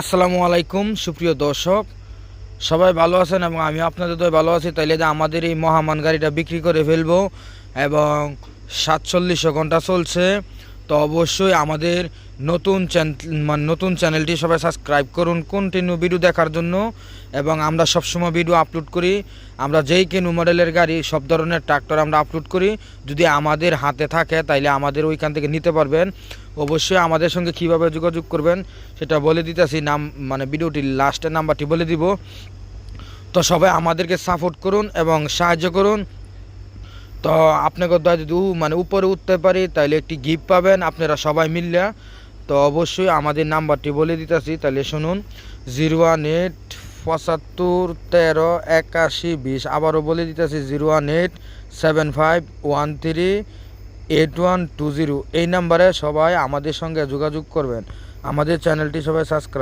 আসসালামু আলাইকুম সুপ্রিয় দর্শক, সবাই ভালো আছেন এবং আমি আপনাদের দয় ভালো আছি। তাইলে যে আমাদের এই মহামান গাড়িটা বিক্রি করে ফেলবো এবং 4700 ঘন্টা চলছে। তো অবশ্যই আমাদের নতুন চ্যানেলটি সবাই সাবস্ক্রাইব করুন কন্টিনিউ ভিডিও দেখার জন্য। এবং আমরা সবসময় ভিডিও আপলোড করি, আমরা যেই কেনু মডেলের গাড়ি সব ধরনের ট্রাক্টর আমরা আপলোড করি। যদি আমাদের হাতে থাকে তাইলে আমাদের ওইখান থেকে নিতে পারবেন। অবশ্যই আমাদের সঙ্গে কিভাবে যোগাযোগ করবেন সেটা বলে দিতেছি, ভিডিওটির লাস্টের নাম্বারটি বলে দিব। তো সবাই আমাদেরকে সাপোর্ট করুন এবং সাহায্য করুন। তো আপনাকে যদি উপরে উঠতে পারি তাহলে একটি গিফট পাবেন আপনারা সবাই মিললে। তো অবশ্যই আমাদের নাম্বারটি বলে দিতেছি, তাহলে শুনুন 01875138120। আবারও বলে দিতেছি 01875138120। এই নাম্বারে সবাই আমাদের সঙ্গে যোগাযোগ করবেন। আমাদের চ্যানেলটি সবাই সাবস্ক্রাইব